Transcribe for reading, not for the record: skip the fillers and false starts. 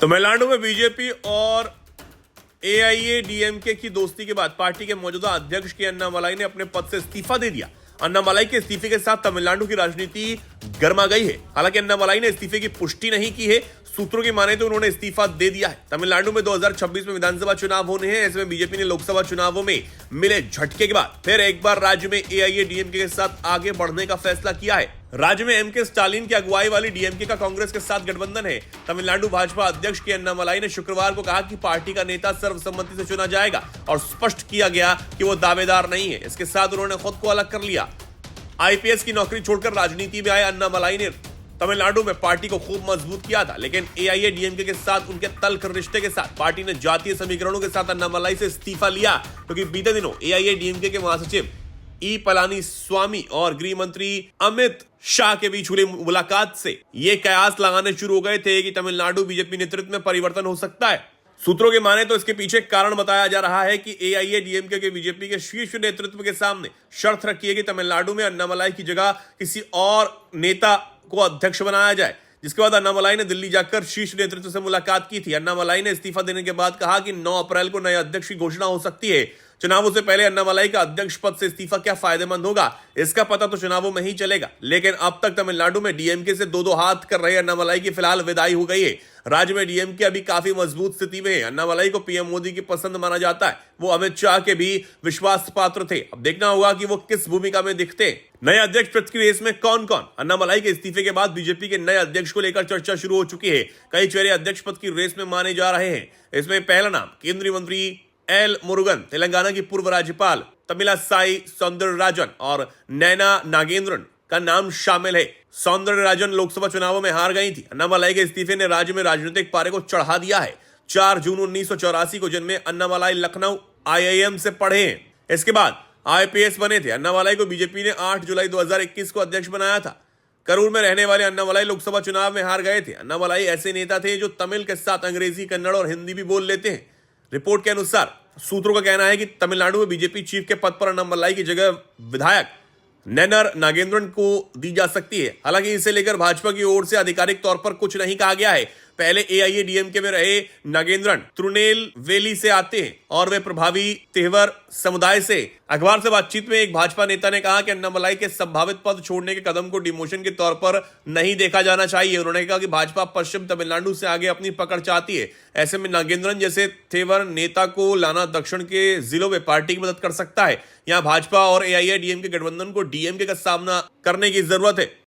तमिलनाडु में बीजेपी और एआईएडीएमके की दोस्ती के बाद पार्टी के मौजूदा अध्यक्ष के अन्नामलाई ने अपने पद से इस्तीफा दे दिया। अन्नामलाई के इस्तीफे के साथ तमिलनाडु की राजनीति गर्मा गई है। हालांकि अन्नामलाई ने इस्तीफे की पुष्टि नहीं की है। सूत्रों की माने तो उन्होंने इस्तीफा दे दिया है। तमिलनाडु में 2026 में विधानसभा चुनाव होने हैं। ऐसे में बीजेपी ने लोकसभा चुनावों में मिले झटके के बाद फिर एक बार राज्य में एआईएडीएमके के साथ आगे बढ़ने का फैसला किया है। राज्य में एमके स्टालिन की अगुवाई वाली डीएमके का कांग्रेस के साथ गठबंधन है। तमिलनाडु भाजपा अध्यक्ष के अन्नामलाई ने शुक्रवार को कहा कि पार्टी का नेता सर्वसम्मति से चुना जाएगा और स्पष्ट किया गया कि वो दावेदार नहीं है। इसके साथ उन्होंने खुद को अलग कर लिया। आईपीएस की नौकरी छोड़कर राजनीति में आए अन्नामलाई ने तमिलनाडु में पार्टी को खूब मजबूत किया था, लेकिन एआईएडीएमके के साथ उनके तल्ख रिश्ते के साथ पार्टी ने जातीय समीकरणों के साथ अन्नामलाई से इस्तीफा लिया, क्योंकि बीते दिनों एआईएडीएमके के महासचिव ई पलानी स्वामी और गृह मंत्री अमित शाह के बीच हुई मुलाकात से ये कयास लगाने शुरू हो गए थे कि तमिलनाडु बीजेपी नेतृत्व में परिवर्तन हो सकता है। सूत्रों के माने तो इसके पीछे कारण बताया जा रहा है कि एआईएडीएमके के बीजेपी के शीर्ष नेतृत्व के सामने शर्त रखी है कि तमिलनाडु में अन्नामलाई की जगह किसी और नेता को अध्यक्ष बनाया जाए। जिसके बाद अन्नामलाई ने दिल्ली जाकर शीर्ष नेतृत्व से मुलाकात की थी। अन्नामलाई ने इस्तीफा देने के बाद कहा कि 9 अप्रैल को नए अध्यक्ष की घोषणा हो सकती है। चुनावों से पहले अन्नामलाई का अध्यक्ष पद से इस्तीफा क्या फायदेमंद होगा, इसका पता तो चुनावों में ही चलेगा। लेकिन अब तक तमिलनाडु में डीएमके से दो हाथ कर रहे अन्नामलाई की फिलहाल विदाई हो गई है। राज्य में डीएमके अभी काफी मजबूत स्थिति में है। अन्नामलाई को पीएम मोदी की पसंद माना जाता है। वो अमित शाह के भी विश्वास पात्र थे। अब देखना होगा कि वो किस भूमिका में दिखते हैं। नए अध्यक्ष पद की रेस में कौन कौन? अन्नामलाई के इस्तीफे के बाद बीजेपी के नए अध्यक्ष को लेकर चर्चा शुरू हो चुकी है। कई चेहरे अध्यक्ष पद की रेस में माने जा रहे हैं। इसमें पहला नाम केंद्रीय मंत्री एल मुरुगन, तेलंगाना की पूर्व राज्यपाल तमिलासाई सौंदरराजन और नैना नागेंद्रन का नाम शामिल है। सौंदरराजन लोकसभा चुनावों में हार गई थी। अन्नामलाई के इस्तीफे ने राज्य में राजनीतिक पारे को चढ़ा दिया है। 4 जून 1984 को जन्मे अन्नामलाई लखनऊ आईआईएम से पढ़े हैं। इसके बाद आईपीएस बने थे। अन्नामलाई को बीजेपी ने 8 जुलाई 2021 को अध्यक्ष बनाया था। करूर में रहने वाले अन्नामलाई लोकसभा चुनाव में हार गए थे। अन्नामलाई ऐसे नेता थे जो तमिल के साथ अंग्रेजी, कन्नड़ और हिंदी भी बोल लेते हैं। रिपोर्ट के अनुसार सूत्रों का कहना है कि तमिलनाडु में बीजेपी चीफ के पद पर अन्नामलाई की जगह विधायक नैनर नागेंद्रन को दी जा सकती है। हालांकि इसे लेकर भाजपा की ओर से आधिकारिक तौर पर कुछ नहीं कहा गया है। पहले एआईएडीएमके में रहे नागेंद्रन तिरुनेलवेली से आते हैं और वे प्रभावी तेवर समुदाय से। अखबार से बातचीत में एक भाजपा नेता ने कहा कि अन्नामलाई के संभावित पद छोड़ने के कदम को डिमोशन के तौर पर नहीं देखा जाना चाहिए। उन्होंने कहा कि भाजपा पश्चिम तमिलनाडु से आगे अपनी पकड़ चाहती है। ऐसे में नागेंद्रन जैसे तेवर नेता को लाना दक्षिण के जिलों में पार्टी की मदद कर सकता है। यहाँ भाजपा और एआईएडीएमके गठबंधन को डीएमके का सामना करने की जरूरत है।